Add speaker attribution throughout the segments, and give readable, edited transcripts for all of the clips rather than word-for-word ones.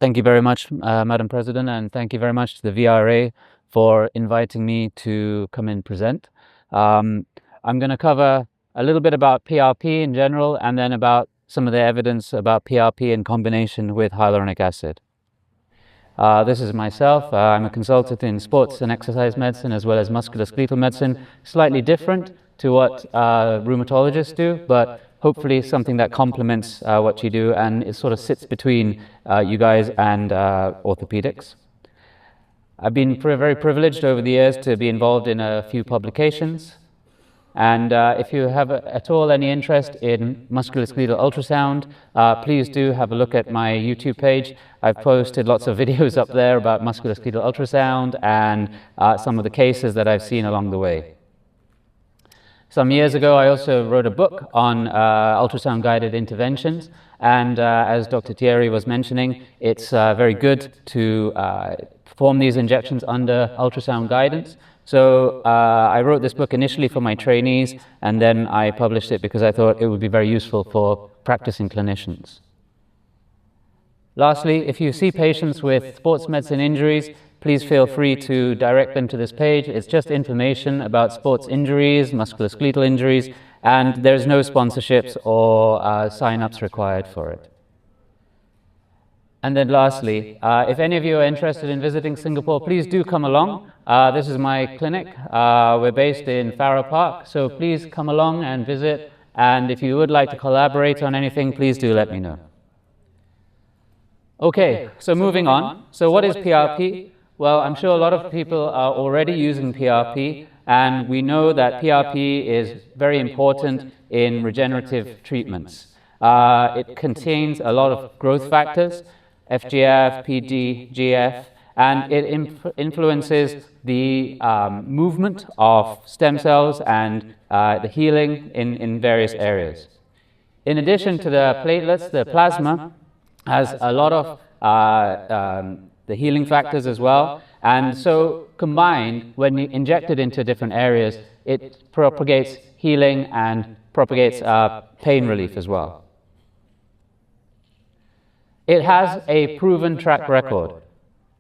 Speaker 1: Thank you very much, Madam President, and thank you very much to the VRA for inviting me to come and present. I'm going to cover a little bit about PRP in general and then about some of the evidence about PRP in combination with hyaluronic acid. This is myself. I'm a consultant in sports and exercise medicine as well as musculoskeletal medicine, slightly different to what rheumatologists do, but hopefully something that complements what you do, and it sort of sits between you guys and orthopedics. I've been very privileged over the years to be involved in a few publications, and if you have at all any interest in musculoskeletal ultrasound, please do have a look at my YouTube page. I've posted lots of videos up there about musculoskeletal ultrasound and some of the cases that I've seen along the way. Some years ago, I also wrote a book on ultrasound-guided interventions, and as Dr. Thierry was mentioning, it's very good to perform these injections under ultrasound guidance. So I wrote this book initially for my trainees, and then I published it because I thought it would be very useful for practicing clinicians. Lastly, if you see patients with sports medicine injuries, please feel free to direct them to this page. It's just information about sports injuries, musculoskeletal injuries, and there's no sponsorships or sign-ups required for it. And then lastly, if any of you are interested in visiting Singapore, please do come along. This is my clinic. We're based in Farrer Park, so please come along and visit. And if you would like to collaborate on anything, please do let me know. Okay, so moving on. So what is PRP? Well, I'm sure a lot of people are already using PRP, and we know that PRP is very important in regenerative treatments. It contains a lot of growth factors, FGF, PD, GF, and it influences the movement of stem cells and the healing in various areas. In addition to the platelets, the plasma has a lot of the healing factors as well, and so combined, when injected into different areas, it propagates healing and propagates pain relief as well. It has a proven track record.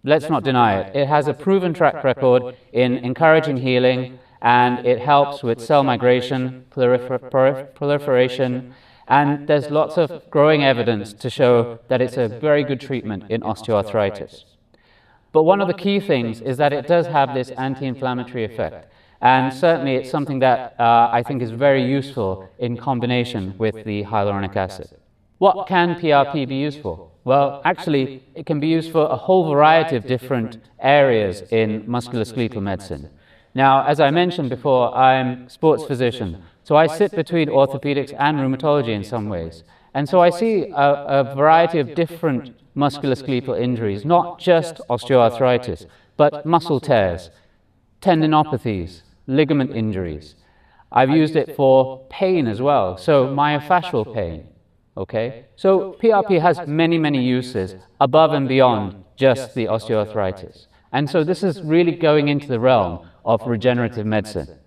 Speaker 1: Let's not deny it. It has a proven track record in encouraging healing, and it helps with cell migration, proliferation, and there's lots of growing evidence to show that it's a very good treatment in osteoarthritis. But one of the key things is that it does have this anti-inflammatory effect, and certainly it's something that I think is very useful in combination with the hyaluronic acid. What can PRP be used for? Well, actually, it can be used for a whole variety of different areas in musculoskeletal medicine. Now, as I mentioned before, I'm a sports physician, so I sit between orthopedics and rheumatology in some ways. And so I see a variety of different musculoskeletal injuries, not just osteoarthritis, but muscle tears, tendinopathies, ligament injuries. I've used it for pain as well, so myofascial pain. Okay? So PRP has many, many uses above and beyond just the osteoarthritis. And so this is really going into the realm of regenerative medicine.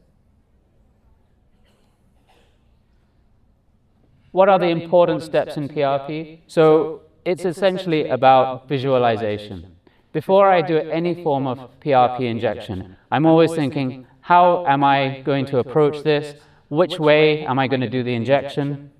Speaker 1: What are the important steps in PRP? So it's essentially about visualization. Before I do any form of PRP injection, I'm always thinking, how am I going to approach this? Which way am I going to do the injection?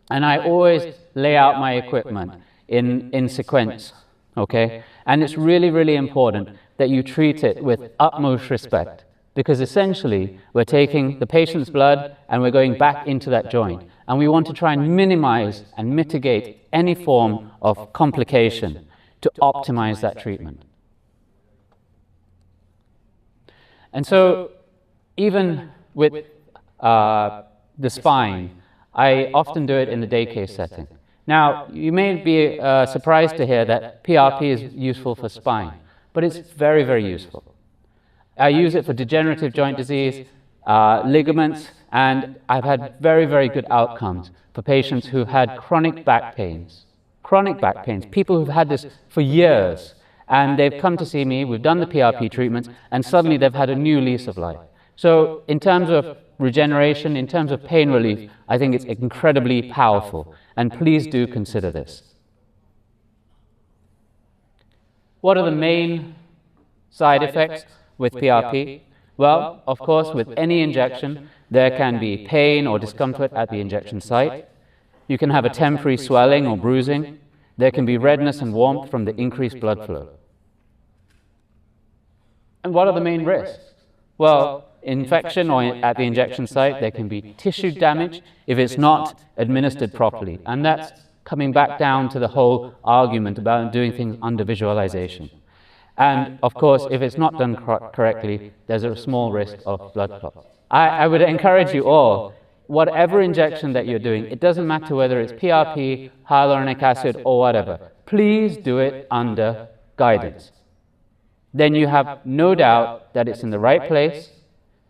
Speaker 1: And I always lay out my equipment in sequence, okay? And it's really, really important that you treat it with utmost respect, because essentially we're taking the patient's blood and we're going back into that joint. And we want to try and minimize and mitigate any form of complication to optimize that treatment. And so even with the spine, I often do it in the day case setting. Now, you may be surprised to hear that PRP is useful for spine, but it's very, very useful. I use it for degenerative joint disease, ligaments, and I've had very, very good outcomes for patients who had chronic back pains. Chronic back pains, people who've had this for years, and they've come to see me, we've done the PRP treatments, and suddenly they've had a new lease of life. So in terms of regeneration, in terms of pain relief, I think it's incredibly powerful, and please do consider this. What are the main side effects with PRP? Well, of course, with any injection, there can be pain or discomfort at the injection site. You can have a temporary swelling or bruising. There can be redness and warmth from the increased blood flow. And what are the main risks? Well, infection or at the injection site, there can be tissue damage if it's not administered properly. And that's coming back down to the whole argument about doing things under visualization. And of course, if it's not done correctly, there's a small risk of blood clots. I would encourage you all, whatever injection that you're doing, it doesn't matter whether it's PRP, hyaluronic acid, or whatever, please do it under guidance. Then you have no doubt that it's in the right place,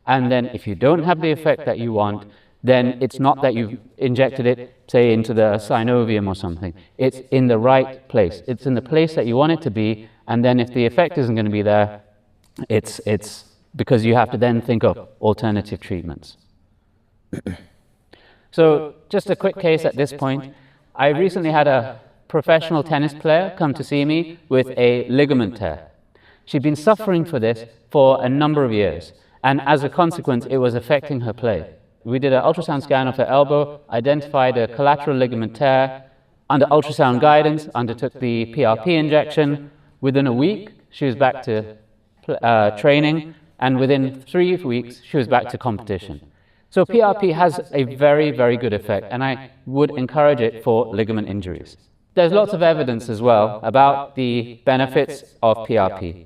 Speaker 1: and then if you don't have the effect that you want, then it's not that you've injected it, say, into the synovium or something. It's in the right place. It's in the place that you want it to be, and then if the effect isn't going to be there, it's because you have to then think of alternative treatments. So just a quick case at this point. I recently had a professional tennis player come to see me with a ligament tear. She'd been suffering for this for a number of years, and as a consequence, it was affecting her play. We did an ultrasound scan of her elbow, identified a collateral ligament tear. Under ultrasound guidance, undertook the PRP injection. Within a week, she was back to training, and within 3 weeks, she was back to competition. So PRP has a very, very good effect, and I would encourage it for ligament injuries. There's lots of evidence as well about the benefits of PRP.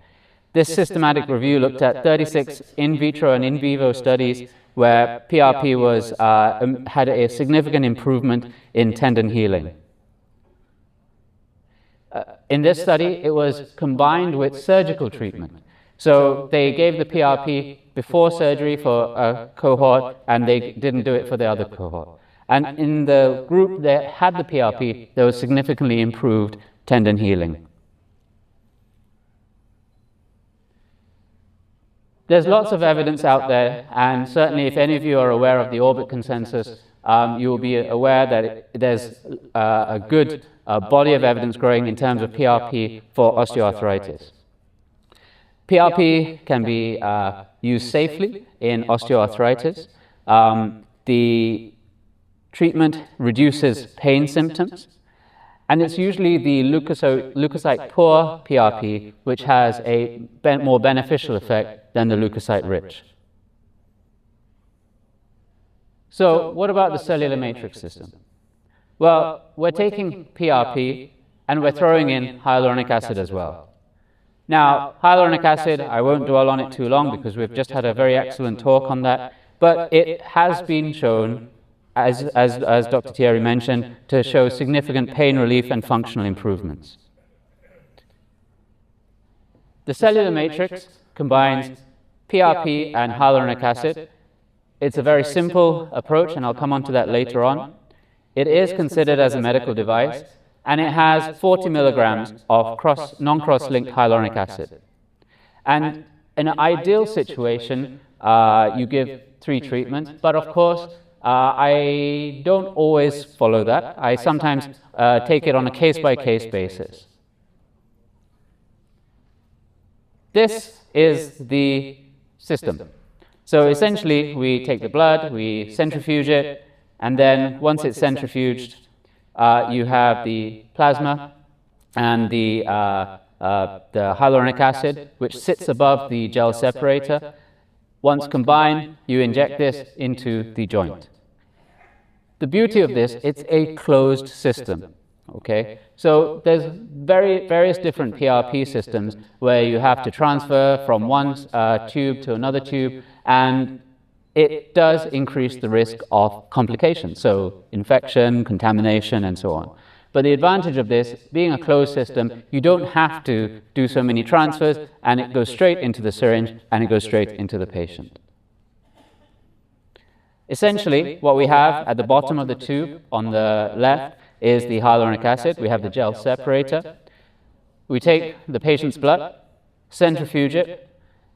Speaker 1: This systematic review looked at 36 in vitro and in vivo studies where PRP had a significant improvement in tendon healing. In this study, it was combined with surgical treatment. So they gave the PRP before surgery for a cohort, and they didn't do it for the other cohort. And in the group that had the PRP, there was significantly improved tendon healing. There's lots of evidence out there, and certainly if any of you are aware of the orbit consensus, you will be aware that there's a good body of evidence growing in terms of PRP for osteoarthritis. PRP can be used safely in osteoarthritis. The treatment reduces pain symptoms, and it's usually the leukocyte-poor PRP which has a more beneficial effect than the leukocyte-rich. So what about the cellular matrix system? Well, we're taking PRP and we're throwing in hyaluronic acid as well. Now, hyaluronic acid, I won't dwell on it too long because we've just had a very excellent talk on that, but it has been shown, as Dr. Thierry mentioned, to show significant pain relief and functional improvements. The cellular matrix combines PRP and hyaluronic acid. It's a very simple approach, and I'll come on to that later on. It is considered as a medical device, and it has 40 milligrams of non-cross-linked hyaluronic acid. And in an ideal situation, you give 3 treatments, but of course, I don't always follow that. I sometimes take it on a case-by-case basis. This is the system. So essentially, we take the blood, we centrifuge it, and then once it's centrifuged, you have the plasma and the hyaluronic acid, which sits above the gel separator. Once combined, you inject this into the joint. The beauty of this, it's a closed system. Okay, so there's various different PRP systems where you have to transfer from one tube to another tube, and it does increase the risk of complications, so infection, contamination, and so on. But the advantage of this, being a closed system, you don't have to do so many transfers, and it goes straight into the syringe, and it goes straight into the patient. Essentially, what we have at the bottom of the tube on the left is the hyaluronic acid. We have the gel separator. We take the patient's blood, centrifuge it,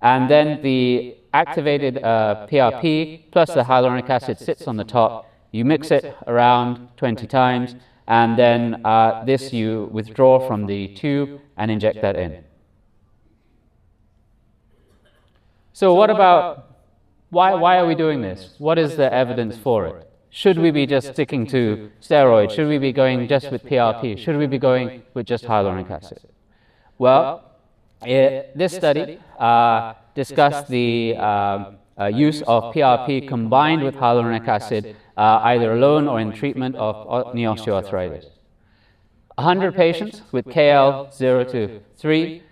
Speaker 1: and then the activated PRP plus the hyaluronic acid sits on the top. You mix it around 20 times, and then this you withdraw from the tube and inject that in. So what about, why are we doing this? What is the evidence for it? Should we be just sticking to steroids? Should we be going just with PRP? Should we be going with just hyaluronic acid? Well, this study discussed the use of PRP combined with hyaluronic acid, either alone or in treatment of knee osteoarthritis. 100 patients with KL 0 to 3,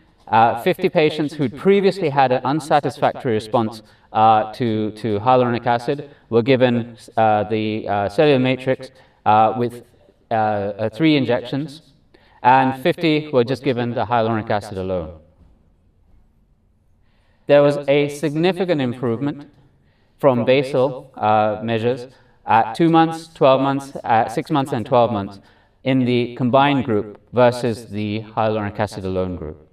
Speaker 1: 50 patients who'd previously had an unsatisfactory response to hyaluronic acid were given the cellular matrix with 3 injections, and 50 were just given the hyaluronic acid alone. There was a significant improvement from basal measures at 2 months, 12 months, 6 months, and 12 months in the combined group versus the hyaluronic acid alone group.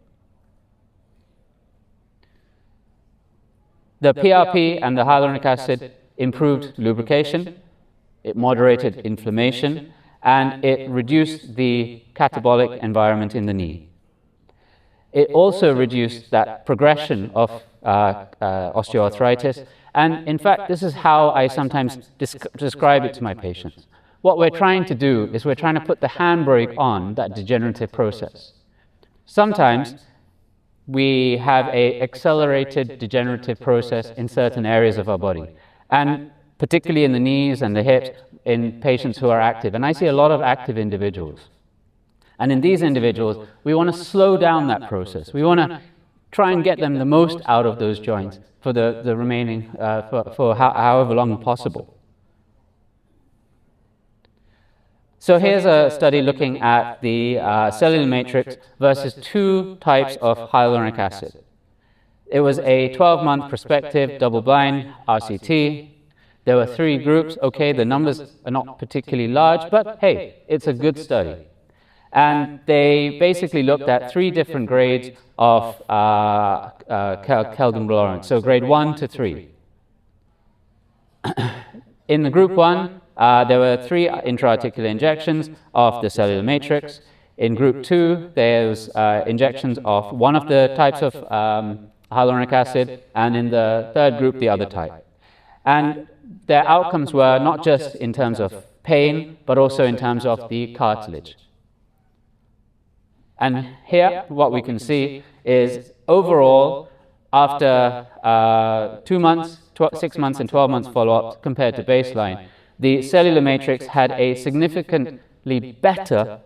Speaker 1: The PRP and the hyaluronic acid improved lubrication, it moderated inflammation, and it reduced the catabolic environment in the knee. It also reduced that progression of osteoarthritis, and in fact, this is how I sometimes describe it to my patients. What we're trying to do is we're trying to put the handbrake on that degenerative process. Sometimes we have an accelerated degenerative process in certain areas of our body, and particularly in the knees and the hips in patients who are active. And I see a lot of active individuals. And in these individuals, we want to slow down that process. We want to try and get them the most out of those joints for the remaining, for however long possible. So here's a study looking at the cellular matrix versus 2 types of hyaluronic acid. It was a 12-month prospective, double-blind RCT. There were 3 groups. Okay, the numbers are not particularly large, but hey, it's a good study. And they basically looked at 3 different grades of Kelvin tolerance, so grade 1 to 3. In the group 1, there were 3 intra-articular injections of the cellular matrix. In group 2, there was injections of one of the types of hyaluronic acid, and in the third group, the other type. And their outcomes were not just in terms of pain, but also in terms of the cartilage. And here, what we can see is overall, after 2 months, 6 months, and 12 months follow-up compared to baseline, the cellular matrix had a significantly better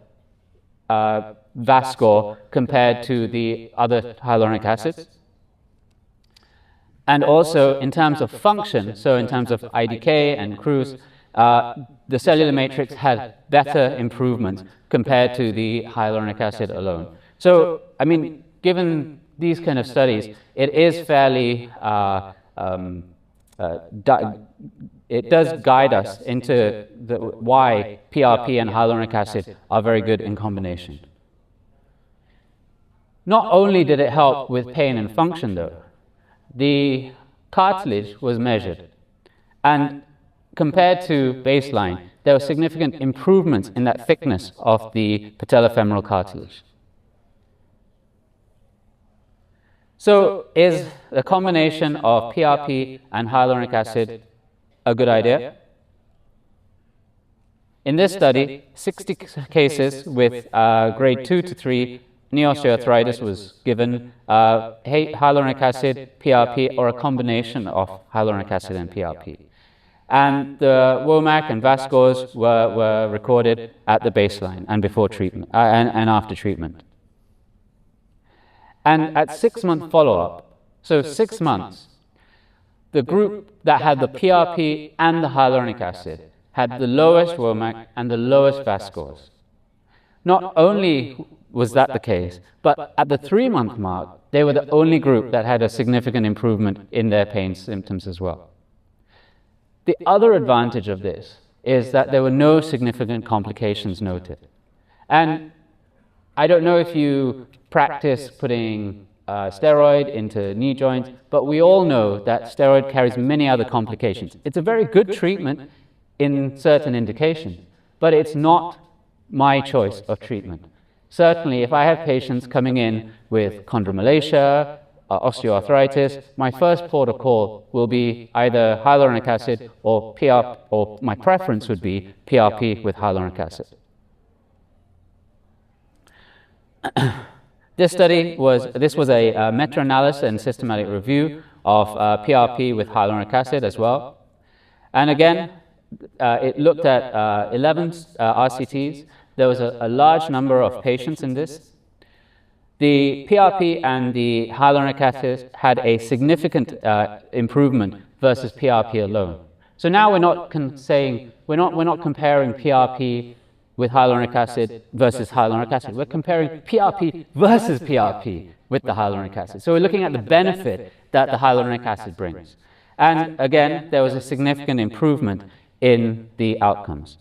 Speaker 1: VAS score compared to the other hyaluronic acids. And also, in terms of function, so in terms of IDK and cruise, the cellular matrix had better improvements compared to the hyaluronic acid alone. So, I mean, given these kind of studies, it is fairly, it does guide us into why PRP and hyaluronic acid are very good in combination. Not only did it help with pain and function, though, the cartilage was measured, and compared to baseline, there were significant improvements in that thickness of the patellofemoral cartilage. So, is the combination of PRP and hyaluronic acid a good idea? In this study, 60 cases with grade 2 to 3 knee osteoarthritis was given hyaluronic acid, PRP, or a combination of hyaluronic acid and PRP. And the WOMAC and VAS scores were recorded at the baseline and before treatment and after treatment. And at 6-month follow-up, so 6 months, the group that had the PRP and the hyaluronic acid had the lowest WOMAC and the lowest VAS scores. Not only was that the case, but at the 3-month mark, they were the only group that had a significant improvement in their pain symptoms as well. The other advantage of this is that there were no significant complications noted. And I don't know if you practice putting steroid into knee joints, but we all know that steroid carries many other complications. It's a very good treatment in certain indications, but it's not my choice of treatment. Certainly, if I have patients coming in with chondromalacia, osteoarthritis, my first port of call will be either hyaluronic acid or PRP, or my preference would be PRP with hyaluronic acid. This was a meta-analysis and systematic review of PRP with hyaluronic acid as well. And again, it looked at 11 RCTs. There was a large number of patients in this. The PRP and the hyaluronic acid had a significant improvement versus PRP alone. So now we're not comparing PRP with hyaluronic acid versus hyaluronic acid. We're comparing PRP versus PRP with the hyaluronic acid. So we're looking at the benefit that the hyaluronic acid brings. And again, there was a significant improvement in the outcomes.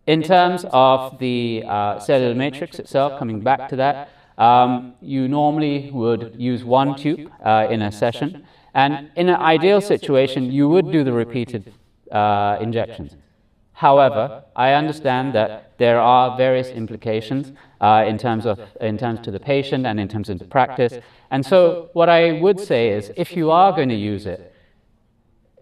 Speaker 1: In terms of the cellular matrix itself, coming back to that, you normally would use one tube in a session. And in an ideal situation, you would do the repeated injections. However, I understand that there are various implications in terms to the patient and in terms of the practice. And so what I would say is, if you are going to use it,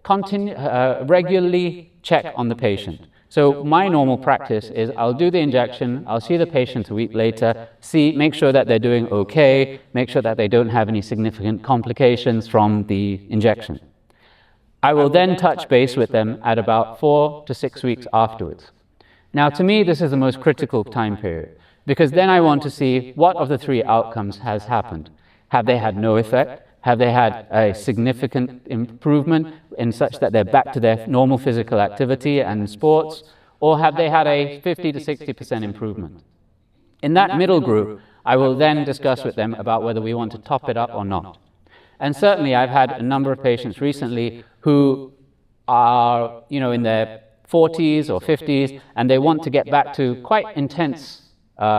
Speaker 1: regularly check on the patient. So my normal practice is I'll do the injection, I'll see the patient a week later, make sure that they're doing okay, make sure that they don't have any significant complications from the injection. I will then touch base with them at about 4 to 6 weeks afterwards. Now, to me, this is the most critical time period, because then I want to see what of the three outcomes has happened. Have they had no effect? Have they had a significant improvement in such that they're back to their normal physical activity and sports? Or have they had a 50 to 60% improvement? In that middle group, I will then discuss with them about whether we want to top it up or not. And certainly I've had a number of patients recently who are, in their 40s or 50s, and they want to get back to quite intense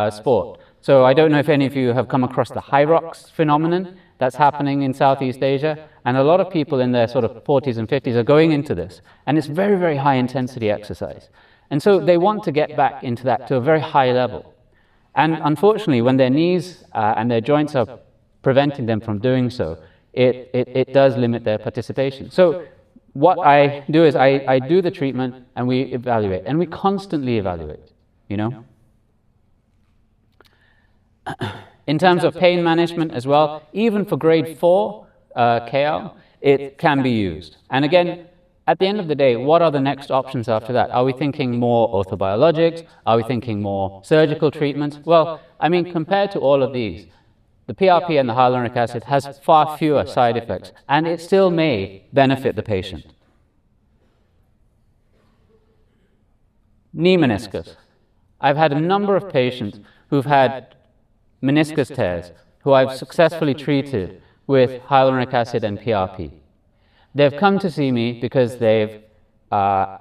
Speaker 1: sport. So I don't know if any of you have come across the high rocks phenomenon that's happening in Southeast Asia, and a lot of people in their sort of 40s and 50s are going into this, and it's very, very high intensity exercise. And so they want to get back into that to a very high level. And unfortunately, when their knees and their joints are preventing them from doing so, it does limit their participation. So what I do is I do the treatment and we evaluate, and we constantly evaluate, In terms of pain management as well, even for grade 4 KL, it can be used. And again, at the end of the day, what are the next options after that? Are we thinking more orthobiologics? Are we thinking more surgical treatments? Well, I mean, compared to all of these, the PRP and the hyaluronic acid has far fewer side effects, and it still may benefit the patient. Knee meniscus. I've had a number of patients who've had meniscus tears who I've successfully treated with hyaluronic acid and PRP. They've come to see me because they've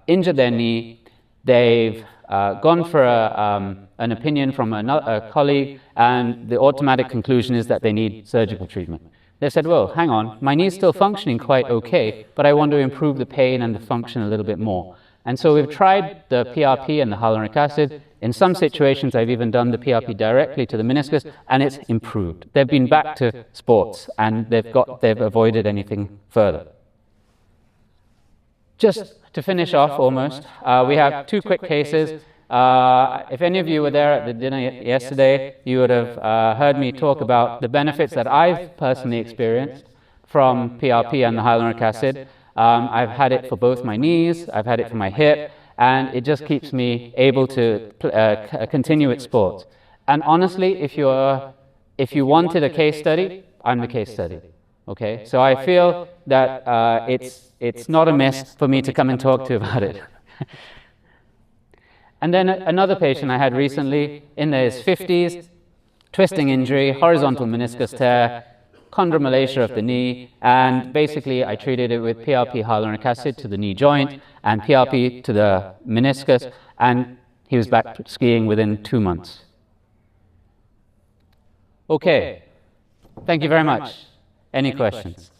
Speaker 1: injured their knee, they've gone for an opinion from a colleague, and the automatic conclusion is that they need surgical treatment. They said, well, hang on, my knee's still functioning quite okay, but I want to improve the pain and the function a little bit more. And so we've tried the PRP and the hyaluronic acid. In some situations, I've even done the PRP directly to the meniscus, and it's improved. They've been back to sports, and they've avoided anything further. Just to finish off almost, we have two quick cases. If any of you were there at the dinner yesterday, you would have heard me talk about the benefits that I've personally experienced from PRP and the hyaluronic acid. I've had it for both my knees, I've had it for my hip, and it just keeps me able to continue with sports. And honestly, if you wanted a case study, I'm the case study. Okay, so I feel that it's not amiss for me to come and talk to you about it. And then another patient I had recently in his 50s, twisting injury, horizontal meniscus tear, chondromalacia of the knee, and basically I treated it with PRP hyaluronic acid to the knee joint and PRP to the meniscus, and he was back skiing within 2 months. Okay, thank you very much. Any questions?